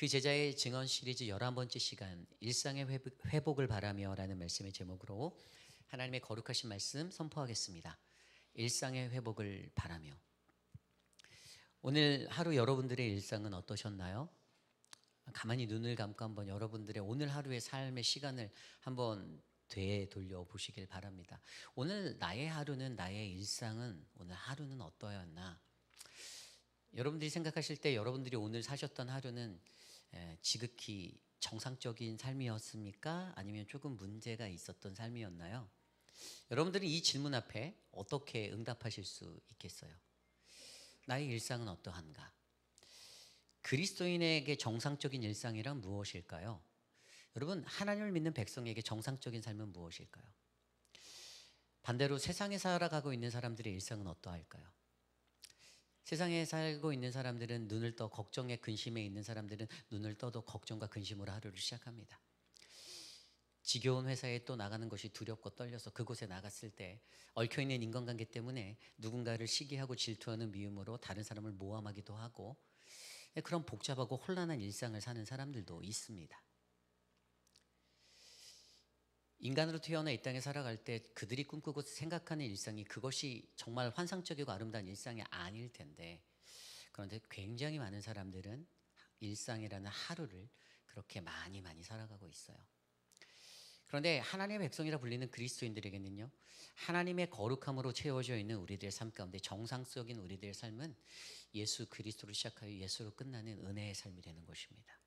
그 제자의 증언 시리즈 11번째 시간 일상의 회복을 바라며 라는 말씀의 제목으로 하나님의 거룩하신 말씀 선포하겠습니다. 일상의 회복을 바라며. 오늘 하루 여러분들의 일상은 어떠셨나요? 가만히 눈을 감고 한번 여러분들의 오늘 하루의 삶의 시간을 한번 되돌려 보시길 바랍니다. 오늘 나의 하루는, 나의 일상은, 오늘 하루는 어떠했나? 여러분들이 생각하실 때 여러분들이 오늘 사셨던 하루는 지극히 정상적인 삶이었습니까? 아니면 조금 문제가 있었던 삶이었나요? 여러분들은 이 질문 앞에 어떻게 응답하실 수 있겠어요? 나의 일상은 어떠한가? 그리스도인에게 정상적인 일상이란 무엇일까요? 여러분, 하나님을 믿는 백성에게 정상적인 삶은 무엇일까요? 반대로 세상에 살아가고 있는 사람들의 일상은 어떠할까요? 세상에 살고 있는 사람들은 눈을 떠 걱정에 근심에 있는 사람들은 눈을 떠도 걱정과 근심으로 하루를 시작합니다. 지겨운 회사에 또 나가는 것이 두렵고 떨려서 그곳에 나갔을 때 얽혀있는 인간관계 때문에 누군가를 시기하고 질투하는 미움으로 다른 사람을 모함하기도 하고 그런 복잡하고 혼란한 일상을 사는 사람들도 있습니다. 인간으로 태어나 이 땅에 살아갈 때 그들이 꿈꾸고 생각하는 일상이 그것이 정말 환상적이고 아름다운 일상이 아닐 텐데, 그런데 굉장히 많은 사람들은 일상이라는 하루를 그렇게 많이 살아가고 있어요. 그런데 하나님의 백성이라 불리는 그리스도인들에게는요, 하나님의 거룩함으로 채워져 있는 우리들의 삶 가운데 정상적인 우리들의 삶은 예수 그리스도로 시작하여 예수로 끝나는 은혜의 삶이 되는 것입니다.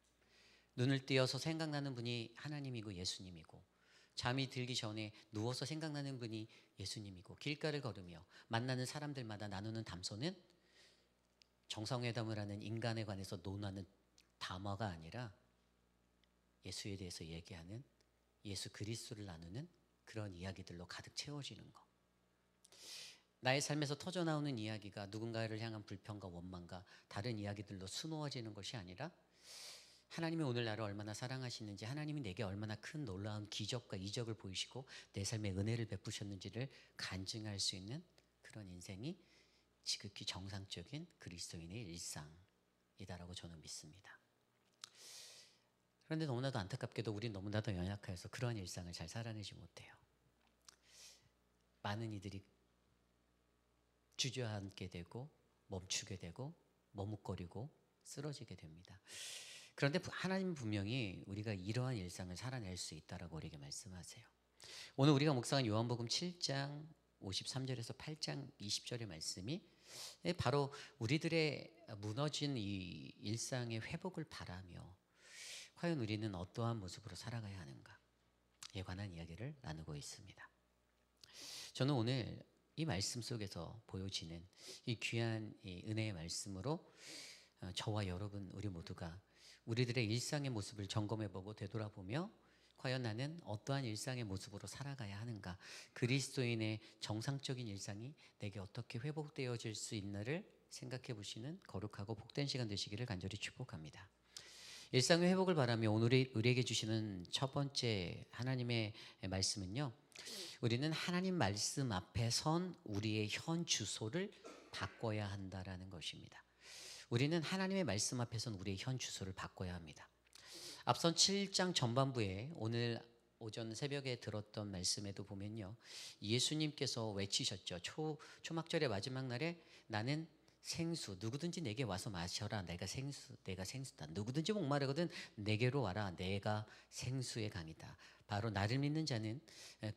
눈을 띄어서 생각나는 분이 하나님이고 예수님이고, 잠이 들기 전에 누워서 생각나는 분이 예수님이고, 길가를 걸으며 만나는 사람들마다 나누는 담소는 정상회담을 하는 인간에 관해서 논하는 담화가 아니라 예수에 대해서 얘기하는, 예수 그리스도를 나누는 그런 이야기들로 가득 채워지는 것. 나의 삶에서 터져나오는 이야기가 누군가를 향한 불평과 원망과 다른 이야기들로 수놓아지는 것이 아니라 하나님이 오늘 나를 얼마나 사랑하시는지, 하나님이 내게 얼마나 큰 놀라운 기적과 이적을 보이시고 내 삶에 은혜를 베푸셨는지를 간증할 수 있는 그런 인생이 지극히 정상적인 그리스도인의 일상이다라고 저는 믿습니다. 그런데 너무나도 안타깝게도 우린 너무나도 연약해서 그러한 일상을 잘 살아내지 못해요. 많은 이들이 주저앉게 되고 멈추게 되고 머뭇거리고 쓰러지게 됩니다. 그런데 하나님 분명히 우리가 이러한 일상을 살아낼 수 있다라고 우리에게 말씀하세요. 오늘 우리가 묵상한 요한복음 7장 53절에서 8장 20절의 말씀이 바로 우리들의 무너진 이 일상의 회복을 바라며 과연 우리는 어떠한 모습으로 살아가야 하는가에 관한 이야기를 나누고 있습니다. 저는 오늘 이 말씀 속에서 보여지는 이 귀한 이 은혜의 말씀으로 저와 여러분 우리 모두가 우리들의 일상의 모습을 점검해보고 되돌아보며 과연 나는 어떠한 일상의 모습으로 살아가야 하는가, 그리스도인의 정상적인 일상이 내게 어떻게 회복되어질 수 있나를 생각해 보시는 거룩하고 복된 시간 되시기를 간절히 축복합니다. 일상의 회복을 바라며 오늘 우리에게 주시는 첫 번째 하나님의 말씀은요, 우리는 하나님 말씀 앞에 선 우리의 현 주소를 바꿔야 한다라는 것입니다. 우리는 하나님의 말씀 앞에 선 우리의 현 주소를 바꿔야 합니다. 앞선 7장 전반부에 오늘 오전 새벽에 들었던 말씀에도 보면요, 예수님께서 외치셨죠. 초막절의 마지막 날에 나는 생수, 누구든지 내게 와서 마셔라. 내가 생수다. 누구든지 목마르거든 내게로 와라. 내가 생수의 강이다. 바로 나를 믿는 자는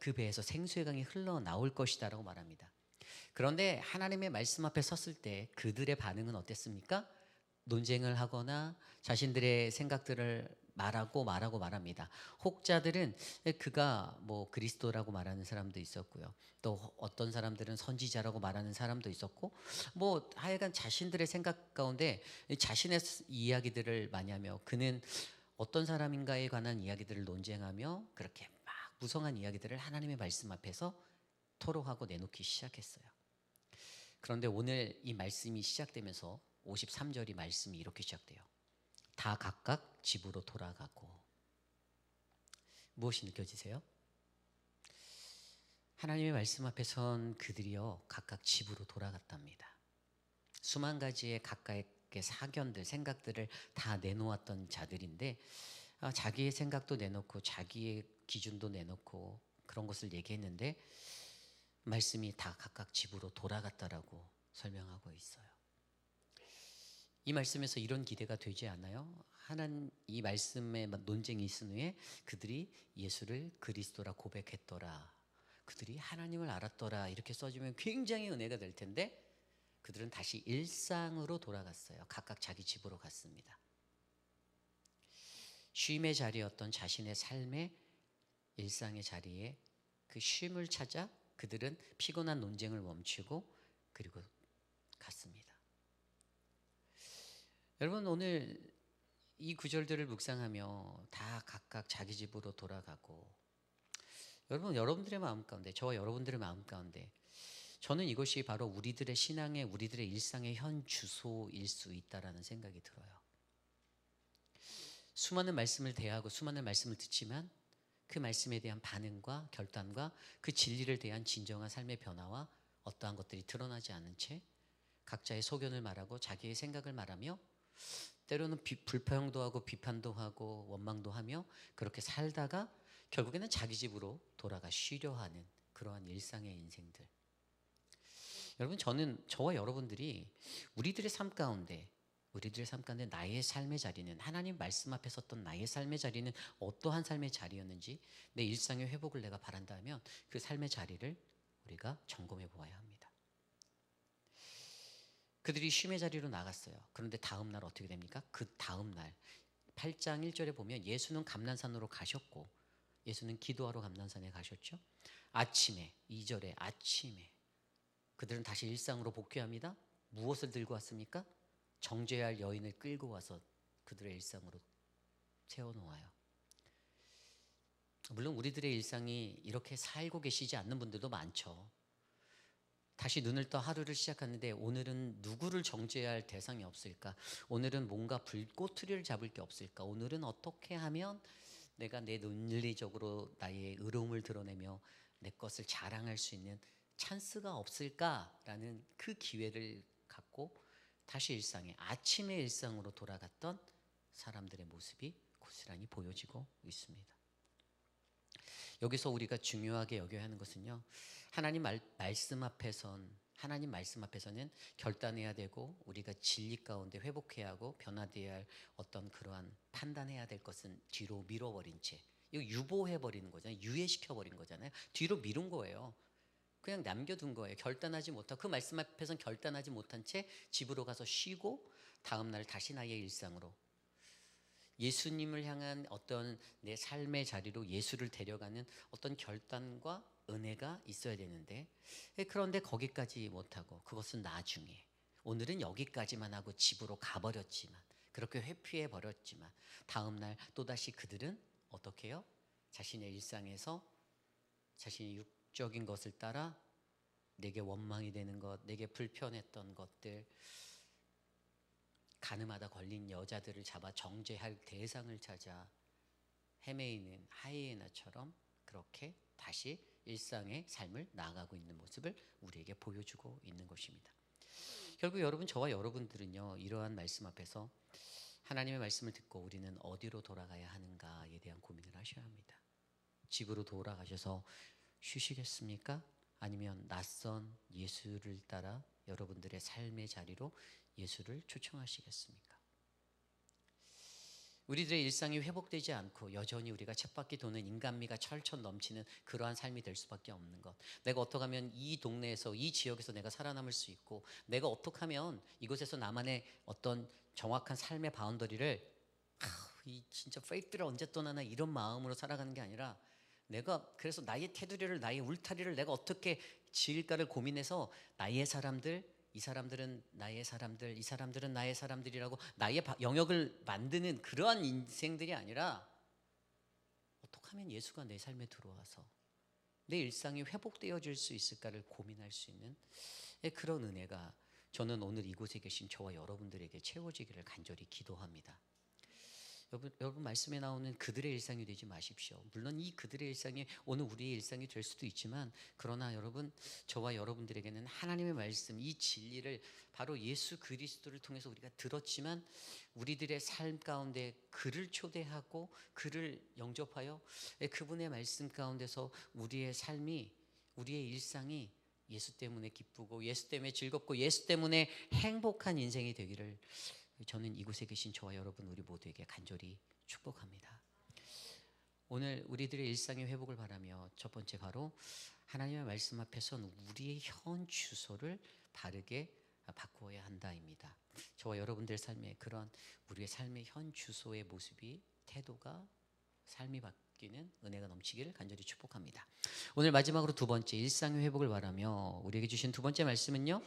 그 배에서 생수의 강이 흘러나올 것이다 라고 말합니다. 그런데 하나님의 말씀 앞에 섰을 때 그들의 반응은 어땠습니까? 논쟁을 하거나 자신들의 생각들을 말합니다. 혹자들은 그가 뭐 그리스도라고 말하는 사람도 있었고요. 또 어떤 사람들은 선지자라고 말하는 사람도 있었고, 뭐 하여간 자신들의 생각 가운데 자신의 이야기들을 많이 하며 그는 어떤 사람인가에 관한 이야기들을 논쟁하며 그렇게 막 무성한 이야기들을 하나님의 말씀 앞에서 토로하고 내놓기 시작했어요. 그런데 오늘 이 말씀이 시작되면서 53절이 말씀이 이렇게 시작돼요. 다 각각 집으로 돌아가고. 무엇이 느껴지세요? 하나님의 말씀 앞에 선 그들이요, 각각 집으로 돌아갔답니다. 수만 가지의 각각의 사견들, 생각들을 다 내놓았던 자들인데 자기의 생각도 내놓고 자기의 기준도 내놓고 그런 것을 얘기했는데 말씀이 다 각각 집으로 돌아갔다라고 설명하고 있어요. 이 말씀에서 이런 기대가 되지 않아요? 하나님 이 말씀의 논쟁이 있은 후에 그들이 예수를 그리스도라 고백했더라, 그들이 하나님을 알았더라 이렇게 써주면 굉장히 은혜가 될 텐데 그들은 다시 일상으로 돌아갔어요. 각각 자기 집으로 갔습니다. 쉼의 자리였던 자신의 삶의 일상의 자리에 그 쉼을 찾아 그들은 피곤한 논쟁을 멈추고 그리고 갔습니다. 여러분, 오늘 이 구절들을 묵상하며 다 각각 자기 집으로 돌아가고, 여러분들의 마음 가운데, 저와 여러분들의 마음 가운데 저는 이것이 바로 우리들의 신앙의, 우리들의 일상의 현 주소일 수 있다라는 생각이 들어요. 수많은 말씀을 대하고 수많은 말씀을 듣지만 그 말씀에 대한 반응과 결단과 그 진리를 대한 진정한 삶의 변화와 어떠한 것들이 드러나지 않은 채 각자의 소견을 말하고 자기의 생각을 말하며 때로는 불평도 하고 비판도 하고 원망도 하며 그렇게 살다가 결국에는 자기 집으로 돌아가 쉬려 하는 그러한 일상의 인생들. 여러분, 저와 여러분들이 우리들의 삶 가운데 나의 삶의 자리는, 하나님 말씀 앞에 섰던 나의 삶의 자리는 어떠한 삶의 자리였는지, 내 일상의 회복을 내가 바란다면 그 삶의 자리를 우리가 점검해 보아야 합니다. 그들이 쉼의 자리로 나갔어요. 그런데 다음 날 어떻게 됩니까? 그 다음 날 8장 1절에 보면 예수는 감난산으로 가셨고, 예수는 기도하러 감난산에 가셨죠. 아침에, 2절에 아침에 그들은 다시 일상으로 복귀합니다. 무엇을 들고 왔습니까? 정죄해야 할 여인을 끌고 와서 그들의 일상으로 세워놓아요. 물론 우리들의 일상이 이렇게 살고 계시지 않는 분들도 많죠. 다시 눈을 떠 하루를 시작하는데 오늘은 누구를 정죄해야 할 대상이 없을까? 오늘은 뭔가 불꽃투리를 잡을 게 없을까? 오늘은 어떻게 하면 내가 내 논리적으로 나의 의로움을 드러내며 내 것을 자랑할 수 있는 찬스가 없을까라는 그 기회를 갖고 다시 일상에, 아침의 일상으로 돌아갔던 사람들의 모습이 고스란히 보여지고 있습니다. 여기서 우리가 중요하게 여겨야 하는 것은요, 하나님 말씀 앞에서는 결단해야 되고 우리가 진리 가운데 회복해야 하고 변화되어야 할 어떤 그러한 판단해야 될 것은 뒤로 밀어버린 채, 이거 유보해버리는 거잖아요. 유예시켜버린 거잖아요. 뒤로 미룬 거예요. 그냥 남겨둔 거예요. 결단하지 못하고, 그 말씀 앞에서는 결단하지 못한 채 집으로 가서 쉬고 다음 날 다시 나의 일상으로, 예수님을 향한 어떤 내 삶의 자리로 예수를 데려가는 어떤 결단과 은혜가 있어야 되는데, 그런데 거기까지 못하고 그것은 나중에, 오늘은 여기까지만 하고 집으로 가버렸지만, 그렇게 회피해 버렸지만 다음 날 또다시 그들은 어떻게 해요? 자신의 일상에서 자신의 적인 것을 따라 내게 원망이 되는 것, 내게 불편했던 것들, 가늠하다 걸린 여자들을 잡아 정죄할 대상을 찾아 헤매이는 하이에나처럼 그렇게 다시 일상의 삶을 나아가고 있는 모습을 우리에게 보여주고 있는 것입니다. 결국 여러분, 저와 여러분들은요, 이러한 말씀 앞에서 하나님의 말씀을 듣고 우리는 어디로 돌아가야 하는가에 대한 고민을 하셔야 합니다. 집으로 돌아가셔서 쉬시겠습니까? 아니면 낯선 예수를 따라 여러분들의 삶의 자리로 예수를 초청하시겠습니까? 우리들의 일상이 회복되지 않고 여전히 우리가 쳇바퀴 도는 인간미가 철철 넘치는 그러한 삶이 될 수밖에 없는 것. 내가 어떻게 하면 이 동네에서, 이 지역에서 내가 살아남을 수 있고, 내가 어떻게 하면 이곳에서 나만의 어떤 정확한 삶의 바운더리를, 이 진짜 페이트를 언제 떠나나 이런 마음으로 살아가는 게 아니라, 내가 그래서 나의 테두리를, 나의 울타리를 내가 어떻게 지을까를 고민해서 나의 사람들, 이 사람들은 나의 사람들, 이 사람들은 나의 사람들이라고 나의 영역을 만드는 그러한 인생들이 아니라, 어떻게 하면 예수가 내 삶에 들어와서 내 일상이 회복되어질 수 있을까를 고민할 수 있는 그런 은혜가 저는 오늘 이곳에 계신 저와 여러분들에게 채워지기를 간절히 기도합니다. 여러분 말씀에 나오는 그들의 일상이 되지 마십시오. 물론 이 그들의 일상이 오늘 우리의 일상이 될 수도 있지만, 그러나 여러분, 저와 여러분들에게는 하나님의 말씀, 이 진리를 바로 예수 그리스도를 통해서 우리가 들었지만, 우리들의 삶 가운데 그를 초대하고 그를 영접하여 그분의 말씀 가운데서 우리의 삶이, 우리의 일상이 예수 때문에 기쁘고 예수 때문에 즐겁고 예수 때문에 행복한 인생이 되기를 저는 이곳에 계신 저와 여러분 우리 모두에게 간절히 축복합니다. 오늘 우리들의 일상의 회복을 바라며 첫 번째 바로 하나님의 말씀 앞에 선 우리의 현 주소를 바르게 바꾸어야 한다입니다. 저와 여러분들의 삶에 그런 우리의 삶의 현 주소의 모습이, 태도가, 삶이 바뀌는 은혜가 넘치기를 간절히 축복합니다. 오늘 마지막으로 두 번째, 일상의 회복을 바라며 우리에게 주신 두 번째 말씀은요,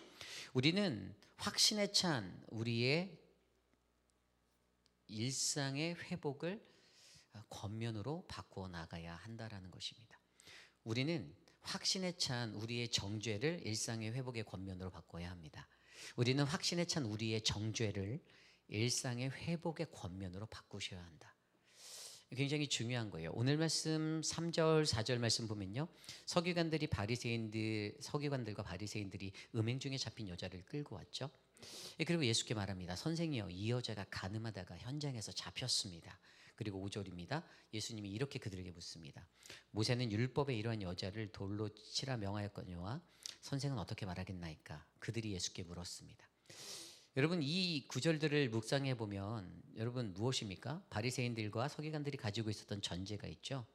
우리는 확신에 찬 우리의 일상의 회복을 권면으로 바꾸어 나가야 한다라는 것입니다. 우리는 확신에 찬 우리의 정죄를 일상의 회복의 권면으로 바꿔야 합니다. 우리는 확신에 찬 우리의 정죄를 일상의 회복의 권면으로 바꾸셔야 한다. 굉장히 중요한 거예요. 오늘 말씀 3절 4절 말씀 보면요, 서기관들과 바리새인들이 음행 중에 잡힌 여자를 끌고 왔죠. 그리고 예수께 말합니다. 선생이여, 이 여자가 간음하다가 현장에서 잡혔습니다. 그리고 5절입니다. 예수님이 이렇게 그들에게 묻습니다. 모세는 율법에 이러한 여자를 돌로 치라 명하였거니와 선생은 어떻게 말하겠나이까? 그들이 예수께 물었습니다. 여러분, 이 구절들을 묵상해 보면 여러분 무엇입니까? 바리새인들과 서기관들이 가지고 있었던 전제가 있죠.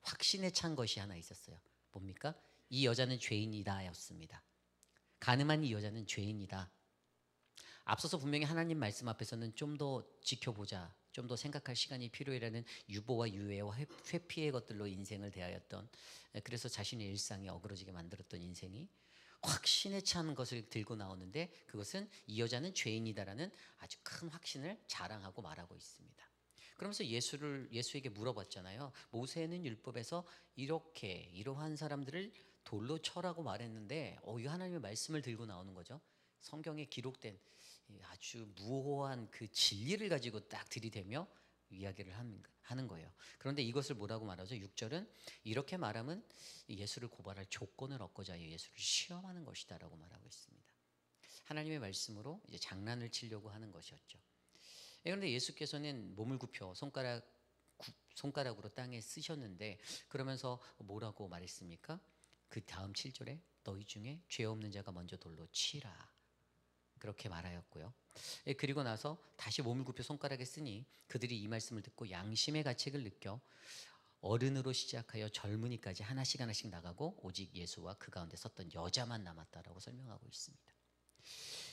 확신에 찬 것이 하나 있었어요. 뭡니까? 이 여자는 죄인이다였습니다. 간음한 이 여자는 죄인이다. 앞서서 분명히 하나님 말씀 앞에서는 좀 더 지켜보자, 좀 더 생각할 시간이 필요해라는 유보와 유예와 회피의 것들로 인생을 대하였던, 그래서 자신의 일상이 어그러지게 만들었던 인생이 확신에 찬 것을 들고 나오는데, 그것은 이 여자는 죄인이다라는 아주 큰 확신을 자랑하고 말하고 있습니다. 그러면서 예수에게 물어봤잖아요. 모세는 율법에서 이러한 사람들을 돌로 쳐라고 말했는데, 이 하나님의 말씀을 들고 나오는 거죠. 성경에 기록된 아주 무호한 그 진리를 가지고 딱 들이대며 이야기를 하는 거예요. 그런데 이것을 뭐라고 말하죠? 6절은 이렇게 말하면 예수를 고발할 조건을 얻고자 예수를 시험하는 것이다 라고 말하고 있습니다. 하나님의 말씀으로 이제 장난을 치려고 하는 것이었죠. 그런데 예수께서는 몸을 굽혀 손가락으로 땅에 쓰셨는데, 그러면서 뭐라고 말했습니까? 그 다음 7절에 너희 중에 죄 없는 자가 먼저 돌로 치라, 그렇게 말하였고요. 그리고 나서 다시 몸을 굽혀 손가락에 쓰니 그들이 이 말씀을 듣고 양심의 가책을 느껴 어른으로 시작하여 젊은이까지 하나씩 나가고 오직 예수와 그 가운데 섰던 여자만 남았다라고 설명하고 있습니다.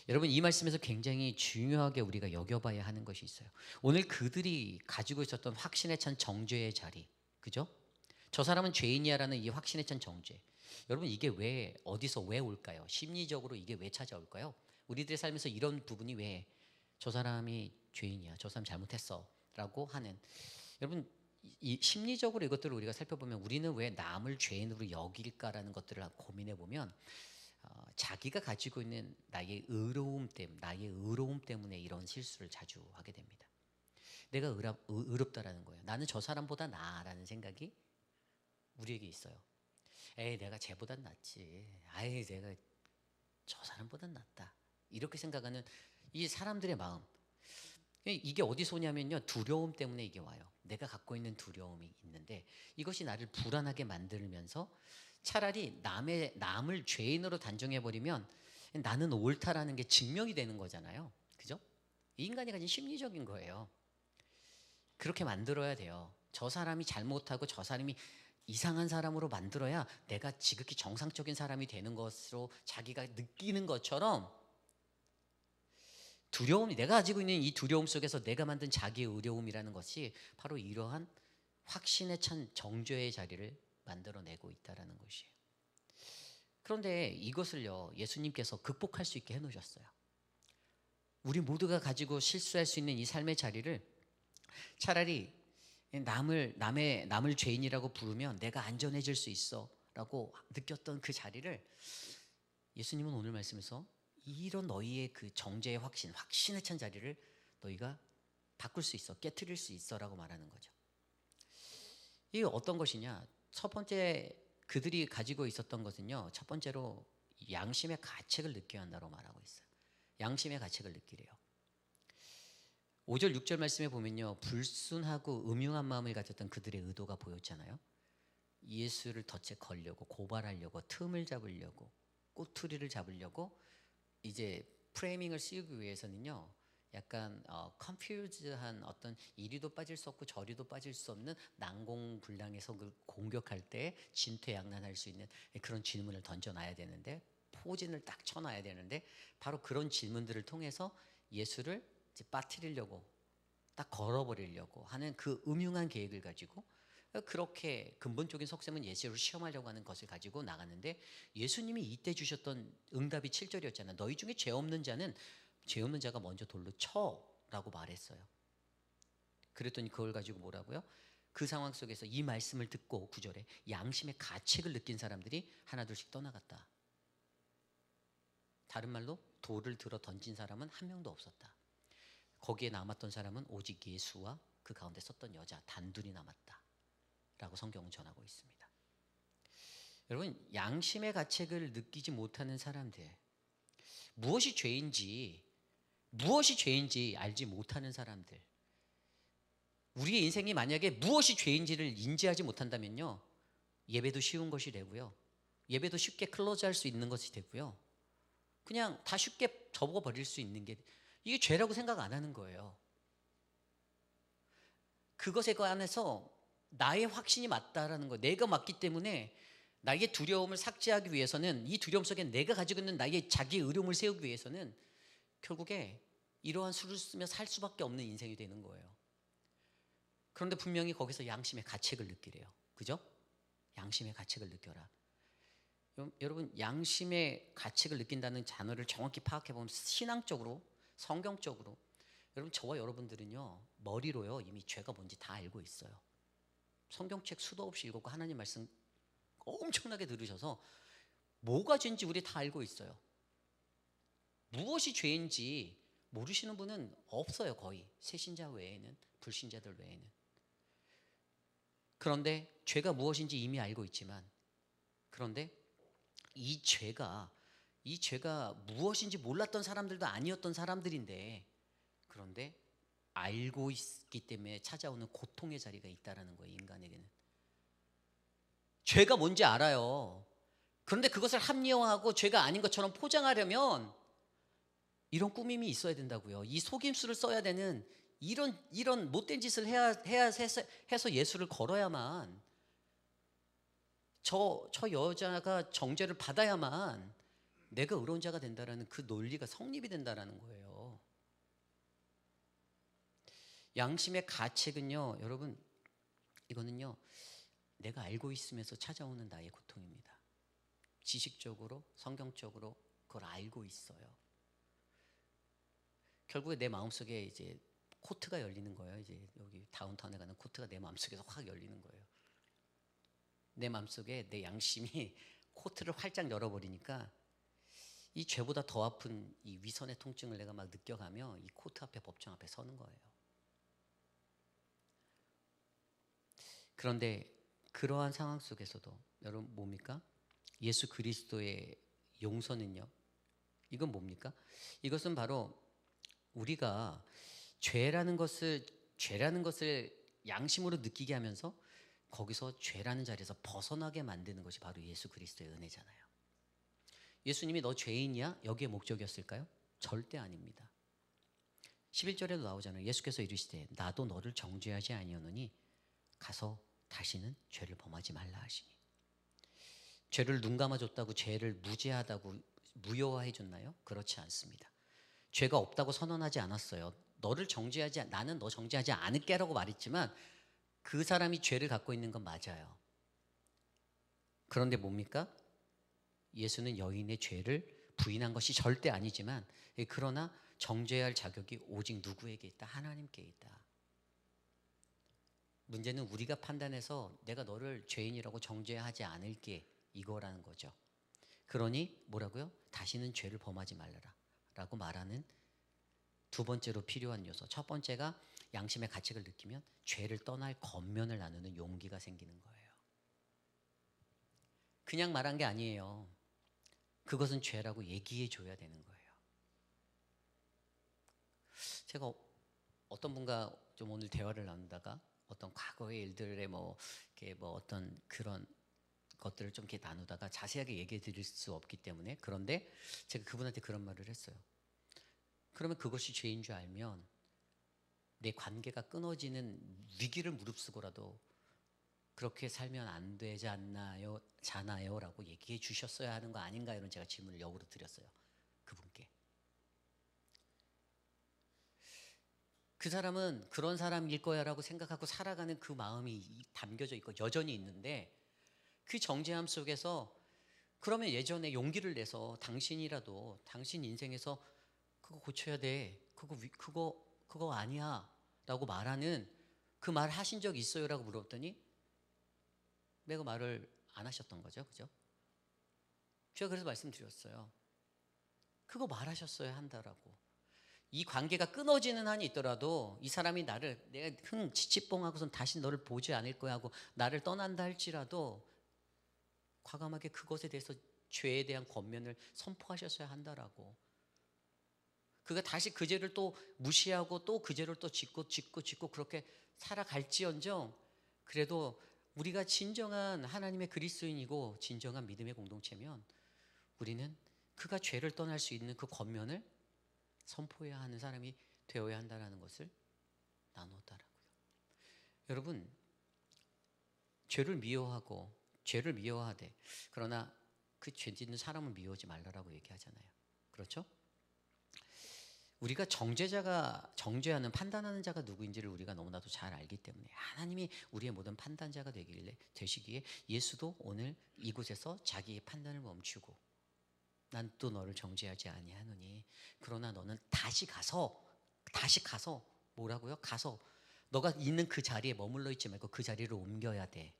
여러분, 이 말씀에서 굉장히 중요하게 우리가 여겨봐야 하는 것이 있어요. 오늘 그들이 가지고 있었던 확신에 찬 정죄의 자리, 그죠? 저 사람은 죄인이야라는 이 확신에 찬 정죄. 여러분, 이게 어디서 왜 올까요? 심리적으로 이게 왜 찾아올까요? 우리들의 삶에서 이런 부분이 왜 저 사람이 죄인이야, 저 사람 잘못했어 라고 하는, 여러분, 이 심리적으로 이것들을 우리가 살펴보면 우리는 왜 남을 죄인으로 여길까라는 것들을 고민해 보면 자기가 가지고 있는 나의 의로움 때문에 이런 실수를 자주 하게 됩니다. 내가 의롭다라는 거예요. 나는 저 사람보다 나아라는 생각이 우리에게 있어요. 내가 쟤보단 낫지. 내가 저 사람보단 낫다. 이렇게 생각하는 이 사람들의 마음, 이게 어디서 오냐면요, 두려움 때문에 이게 와요. 내가 갖고 있는 두려움이 있는데 이것이 나를 불안하게 만들면서 차라리 남을 죄인으로 단정해버리면 나는 옳다라는 게 증명이 되는 거잖아요. 그죠? 이 인간이 가진 심리적인 거예요. 그렇게 만들어야 돼요. 저 사람이 잘못하고 저 사람이 이상한 사람으로 만들어야 내가 지극히 정상적인 사람이 되는 것으로 자기가 느끼는 것처럼, 두려움이, 내가 가지고 있는 이 두려움 속에서 내가 만든 자기의 의로움이라는 것이 바로 이러한 확신에 찬 정죄의 자리를 만들어내고 있다는 것이에요. 그런데 이것을요, 예수님께서 극복할 수 있게 해놓으셨어요. 우리 모두가 가지고 실수할 수 있는 이 삶의 자리를 차라리 남을 죄인이라고 부르면 내가 안전해질 수 있어 라고 느꼈던 그 자리를 예수님은 오늘 말씀에서 이런 너희의 그 정죄의 확신에 찬 자리를 너희가 바꿀 수 있어, 깨트릴 수 있어라고 말하는 거죠. 이게 어떤 것이냐? 첫 번째 그들이 가지고 있었던 것은요, 첫 번째로 양심의 가책을 느껴야 한다고 말하고 있어요. 양심의 가책을 느끼래요. 5절 6절 말씀에 보면요, 불순하고 음흉한 마음을 가졌던 그들의 의도가 보였잖아요. 예수를 덫에 걸려고, 고발하려고, 틈을 잡으려고, 꼬투리를 잡으려고, 이제 프레이밍을 씌우기 위해서는요, 약간 컨퓨즈한 어떤 이리도 빠질 수 없고 저리도 빠질 수 없는 난공불락의 속을 공격할 때 진퇴양난할 수 있는 그런 질문을 던져놔야 되는데, 포진을 딱 쳐놔야 되는데, 바로 그런 질문들을 통해서 예수를 이제 빠뜨리려고, 딱 걸어버리려고 하는 그 음흉한 계획을 가지고, 그렇게 근본적인 속셈은 예수를 시험하려고 하는 것을 가지고 나갔는데, 예수님이 이때 주셨던 응답이 7절이었잖아요. 너희 중에 죄 없는 자가 먼저 돌로 쳐라고 말했어요. 그랬더니 그걸 가지고 뭐라고요? 그 상황 속에서 이 말씀을 듣고 9절에 양심의 가책을 느낀 사람들이 하나둘씩 떠나갔다. 다른 말로 돌을 들어 던진 사람은 한 명도 없었다. 거기에 남았던 사람은 오직 예수와 그 가운데 섰던 여자 단둘이 남았다 라고 성경은 전하고 있습니다. 여러분, 양심의 가책을 느끼지 못하는 사람들, 무엇이 죄인지 알지 못하는 사람들, 우리의 인생이 만약에 무엇이 죄인지를 인지하지 못한다면요, 예배도 쉬운 것이 되고요, 예배도 쉽게 클로즈할 수 있는 것이 되고요, 그냥 다 쉽게 접어버릴 수 있는 게, 이게 죄라고 생각 안 하는 거예요. 그것에 관해서 나의 확신이 맞다라는 거, 내가 맞기 때문에 나의 두려움을 삭제하기 위해서는, 이 두려움 속에 내가 가지고 있는 나의 자기 의료움을 세우기 위해서는 결국에 이러한 수를 쓰며 살 수밖에 없는 인생이 되는 거예요. 그런데 분명히 거기서 양심의 가책을 느끼래요. 그죠? 양심의 가책을 느껴라. 여러분, 양심의 가책을 느낀다는 단어를 정확히 파악해 보면 신앙적으로, 성경적으로, 여러분, 저와 여러분들은요, 머리로요 이미 죄가 뭔지 다 알고 있어요. 성경책 수도 없이 읽었고 하나님 말씀 엄청나게 들으셔서 뭐가 죄인지 우리 다 알고 있어요. 무엇이 죄인지 모르시는 분은 없어요. 거의 새신자 외에는, 불신자들 외에는. 그런데 죄가 무엇인지 이미 알고 있지만, 그런데 이 죄가 무엇인지 몰랐던 사람들도 아니었던 사람들인데, 그런데 알고 있기 때문에 찾아오는 고통의 자리가 있다라는 거예요. 인간에게는 죄가 뭔지 알아요. 그런데 그것을 합리화하고 죄가 아닌 것처럼 포장하려면 이런 꾸밈이 있어야 된다고요. 이 속임수를 써야 되는, 이런 못된 짓을 해서 예수를 걸어야만, 저 여자가 정죄를 받아야만 내가 의로운 자가 된다라는 그 논리가 성립이 된다라는 거예요. 양심의 가책은요, 여러분, 이거는요, 내가 알고 있으면서 찾아오는 나의 고통입니다. 지식적으로, 성경적으로 그걸 알고 있어요. 결국에 내 마음속에 이제 코트가 열리는 거예요. 이제 여기 다운타운에 가는 코트가 내 마음속에서 확 열리는 거예요. 내 마음속에 내 양심이 코트를 활짝 열어버리니까 이 죄보다 더 아픈 이 위선의 통증을 내가 막 느껴가며 이 코트 앞에, 법정 앞에 서는 거예요. 그런데 그러한 상황 속에서도 여러분 뭡니까? 예수 그리스도의 용서는요, 이건 뭡니까? 이것은 바로 우리가 죄라는 것을 양심으로 느끼게 하면서 거기서 죄라는 자리에서 벗어나게 만드는 것이 바로 예수 그리스도의 은혜잖아요. 예수님이 너 죄인이야? 여기에 목적이었을까요? 절대 아닙니다. 11절에도 나오잖아요. 예수께서 이르시되 나도 너를 정죄하지 아니하노니 가서 다시는 죄를 범하지 말라 하시니. 죄를 눈 감아줬다고 죄를 무죄하다고 무효화해 줬나요? 그렇지 않습니다. 죄가 없다고 선언하지 않았어요. 나는 너 정죄하지 않을게라고 말했지만 그 사람이 죄를 갖고 있는 건 맞아요. 그런데 뭡니까? 예수는 여인의 죄를 부인한 것이 절대 아니지만, 그러나 정죄할 자격이 오직 누구에게 있다? 하나님께 있다. 문제는 우리가 판단해서 내가 너를 죄인이라고 정죄하지 않을게, 이거라는 거죠. 그러니 뭐라고요? 다시는 죄를 범하지 말라라 라고 말하는 두 번째로 필요한 요소. 첫 번째가 양심의 가책을 느끼면 죄를 떠날 권면을 나누는 용기가 생기는 거예요. 그냥 말한 게 아니에요. 그것은 죄라고 얘기해 줘야 되는 거예요. 제가 어떤 분과 좀 오늘 대화를 나누다가 어떤 과거의 일들의 이렇게 어떤 그런 것들을 좀 이렇게 나누다가 자세하게 얘기해 드릴 수 없기 때문에, 그런데 제가 그분한테 그런 말을 했어요. 그러면 그것이 죄인 줄 알면 내 관계가 끊어지는 위기를 무릅쓰고라도 그렇게 살면 안 되지 않나요? 라고 얘기해 주셨어야 하는 거 아닌가, 이런 제가 질문을 역으로 드렸어요. 그분께. 그 사람은 그런 사람일 거야 라고 생각하고 살아가는 그 마음이 담겨져 있고 여전히 있는데, 그 정죄함 속에서 그러면 예전에 용기를 내서 당신이라도 당신 인생에서 그거 고쳐야 돼, 그거 아니야 라고 말하는, 그 말 하신 적 있어요? 라고 물었더니 매우 말을 안 하셨던 거죠. 그죠? 제가 그래서 말씀드렸어요. 그거 말하셨어야 한다라고. 이 관계가 끊어지는 한이 있더라도 이 사람이 내가 지치뽕하고선 다시 너를 보지 않을 거야 하고 나를 떠난다 할지라도 과감하게 그것에 대해서 죄에 대한 권면을 선포하셨어야 한다라고. 그가 다시 그 죄를 또 무시하고 또 그 죄를 또 짓고 그렇게 살아갈지언정, 그래도 우리가 진정한 하나님의 그리스도인이고 진정한 믿음의 공동체면 우리는 그가 죄를 떠날 수 있는 그 권면을 선포해야 하는 사람이 되어야 한다는 것을 나누었다라고요. 여러분, 죄를 미워하되 그러나 그 죄 짓는 사람을 미워하지 말라라고 얘기하잖아요. 그렇죠? 우리가 정죄하는 판단하는 자가 누구인지를 우리가 너무나도 잘 알기 때문에 하나님이 우리의 모든 판단자가 되시기에 예수도 오늘 이곳에서 자기의 판단을 멈추고 난 또 너를 정죄하지 아니하노니 그러나 너는 다시 가서 뭐라고요? 가서 너가 있는 그 자리에 머물러 있지 말고 그 자리를 옮겨야 돼.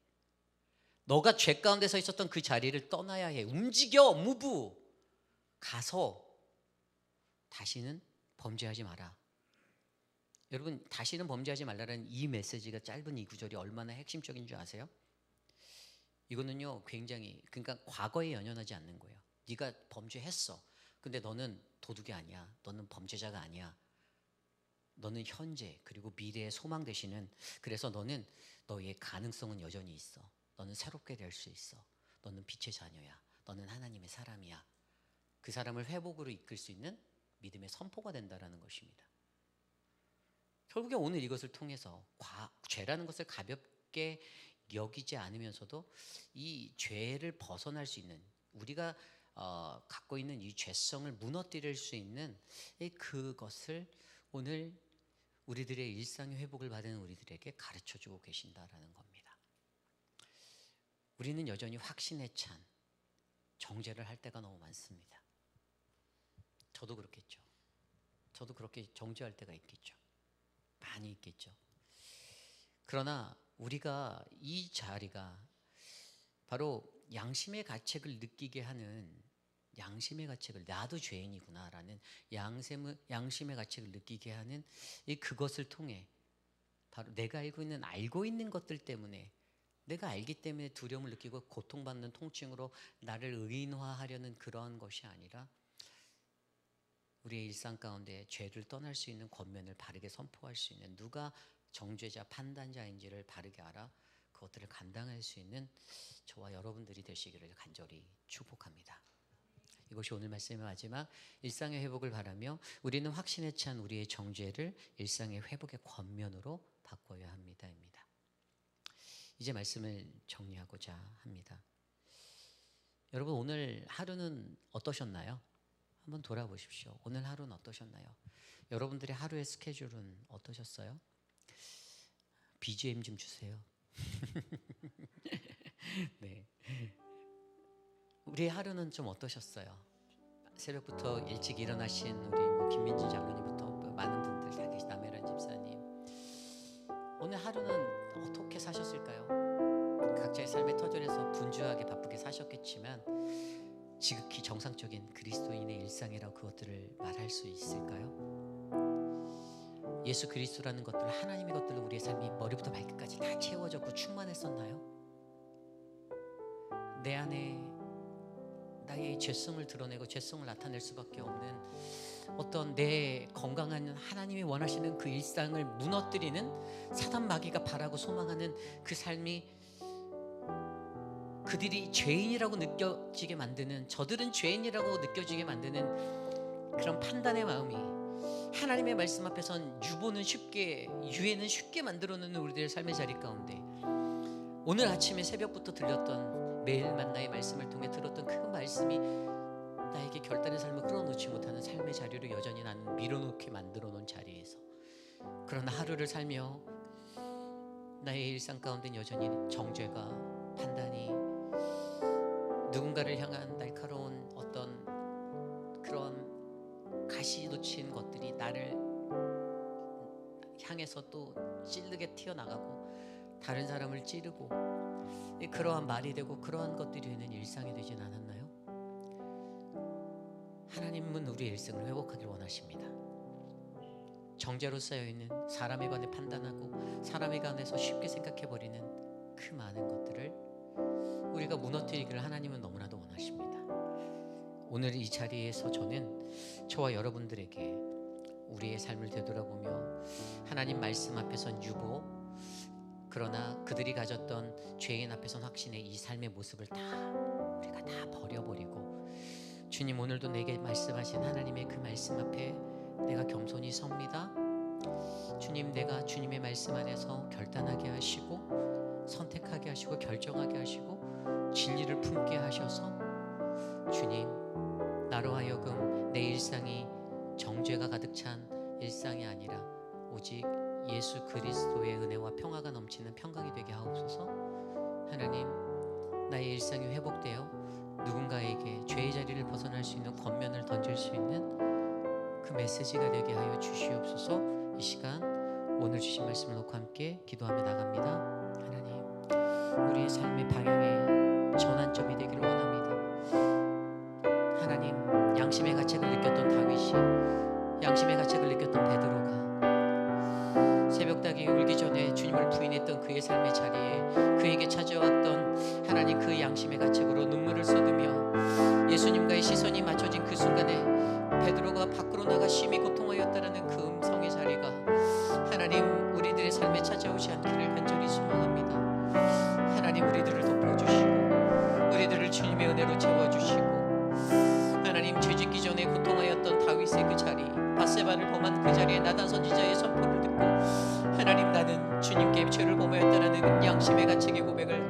너가 죄 가운데 서 있었던 그 자리를 떠나야 해. 움직여, 무브. 가서 다시는 범죄하지 마라. 여러분, 다시는 범죄하지 말라는 이 메시지가, 짧은 이 구절이 얼마나 핵심적인 줄 아세요? 이거는요, 굉장히, 그러니까 과거에 연연하지 않는 거예요. 네가 범죄했어. 근데 너는 도둑이 아니야. 너는 범죄자가 아니야. 너는 현재 그리고 미래의 소망 되시는, 그래서 너의 가능성은 여전히 있어. 너는 새롭게 될 수 있어. 너는 빛의 자녀야. 너는 하나님의 사람이야. 그 사람을 회복으로 이끌 수 있는 믿음의 선포가 된다라는 것입니다. 결국에 오늘 이것을 통해서 죄라는 것을 가볍게 여기지 않으면서도 이 죄를 벗어날 수 있는, 우리가 갖고 있는 이 죄성을 무너뜨릴 수 있는 그것을 오늘 우리들의 일상의 회복을 받은 우리들에게 가르쳐주고 계신다라는 겁니다. 우리는 여전히 확신에 찬 정죄를 할 때가 너무 많습니다. 저도 그렇겠죠. 저도 그렇게 정죄할 때가 있겠죠. 많이 있겠죠. 그러나 우리가 이 자리가 바로 양심의 가책을 느끼게 하는, 양심의 가책을, 나도 죄인이구나라는 양심의 가책을 느끼게 하는 그것을 통해 바로 내가 알고 있는 것들 때문에, 내가 알기 때문에 두려움을 느끼고 고통받는 통증으로 나를 의인화하려는 그러한 것이 아니라 우리의 일상 가운데 죄를 떠날 수 있는 권면을 바르게 선포할 수 있는, 누가 정죄자 판단자인지를 바르게 알아 그것들을 감당할 수 있는 저와 여러분들이 되시기를 간절히 축복합니다. 이것이 오늘 말씀의 마지막, 일상의 회복을 바라며 우리는 확신에 찬 우리의 정죄를 일상의 회복의 권면으로 바꿔야 합니다입니다. 이제 말씀을 정리하고자 합니다. 여러분, 오늘 하루는 어떠셨나요? 한번 돌아보십시오. 오늘 하루는 어떠셨나요? 여러분들의 하루의 스케줄은 어떠셨어요? BGM 좀 주세요. 네. 우리 하루는 좀 어떠셨어요? 새벽부터 일찍 일어나신 우리 김민지 장로님부터 많은 분들 다 계시, 남혜란 집사님, 오늘 하루는 어떻게 사셨을까요? 각자의 삶의 터전에서 분주하게 바쁘게 사셨겠지만 지극히 정상적인 그리스도인의 일상이라고 그것들을 말할 수 있을까요? 예수 그리스도라는 것들, 하나님의 것들로 우리의 삶이 머리부터 발끝까지 다 채워졌고 충만했었나요? 내 안에 나의 죄성을 드러내고 죄성을 나타낼 수밖에 없는 어떤 내 건강한 하나님이 원하시는 그 일상을 무너뜨리는 사단 마귀가 바라고 소망하는 그 삶이, 그들이 죄인이라고 느껴지게 만드는, 저들은 죄인이라고 느껴지게 만드는 그런 판단의 마음이 하나님의 말씀 앞에선 유해는 쉽게 만들어 놓는 우리들의 삶의 자리 가운데, 오늘 아침에 새벽부터 들렸던 매일 만나의 말씀을 통해 들었던 그 말씀이 나에게 결단의 삶을 끌어놓지 못하는 삶의 자리로 여전히 나는 밀어놓게 만들어 놓은 자리에서, 그러나 하루를 살며 나의 일상 가운데 여전히 정죄가, 판단이, 누군가를 향한 날카로운 어떤 그런 가시 놓친 것들이 나를 향해서 또 찌르게 튀어나가고 다른 사람을 찌르고, 그러한 말이 되고 그러한 것들이 되는 일상이 되진 않았나요? 하나님은 우리의 일생을 회복하기를 원하십니다. 정죄로 쌓여있는, 사람에 관해 판단하고 사람에 관해서 쉽게 생각해버리는 그 많은 것들을 우리가 무너뜨리기를 하나님은 너무나도 원하십니다. 오늘 이 자리에서 저와 여러분들에게 우리의 삶을 되돌아보며 하나님 말씀 앞에선 유보, 그러나 그들이 가졌던 죄인 앞에선 확신의 이 삶의 모습을 우리가 다 버려버리고, 주님 오늘도 내게 말씀하신 하나님의 그 말씀 앞에 내가 겸손히 섭니다. 주님, 내가 주님의 말씀 안에서 결단하게 하시고 선택하게 하시고 결정하게 하시고 진리를 품게 하셔서, 주님 나로 하여금 내 일상이 정죄가 가득 찬 일상이 아니라 오직 예수 그리스도의 은혜와 평화가 넘치는 평강이 되게 하옵소서. 하나님, 나의 일상이 회복되어 누군가에게 죄의 자리를 벗어날 수 있는 권면을 던질 수 있는 그 메시지가 되게 하여 주시옵소서. 이 시간 오늘 주신 말씀을 놓고 함께 기도하며 나갑니다. 하나님, 우리의 삶의 방향의 전환점이 되기를 원합니다. 하나님, 양심의 가책을 느꼈던 다윗이, 양심의 가책을 느꼈던 베드로가 새벽닭이 울기 전에 주님을 부인했던 그의 삶의 자리에 그에게 찾아왔던 하나님 그 양심의 가책으로 눈물을 쏟으며 예수님과의 시선이 맞춰진 그 순간에 베드로가 밖으로 나가 심히 고통하였다라는 그 음성의 자리가 하나님 우리들의 삶에 찾아오지 않기를 간절히 소망합니다. 하나님, 우리들을 덮어주시고 우리들을 주님의 은혜로 채워주시고, 하나님 죄짓기 전에 고통하였던 다윗의 그 자리, 밧세바를 범한 그 자리에 나단 선지자의 선포를 듣고 하나님, 나는 주님께 죄를 범하였다라는 양심의 가책의 고백을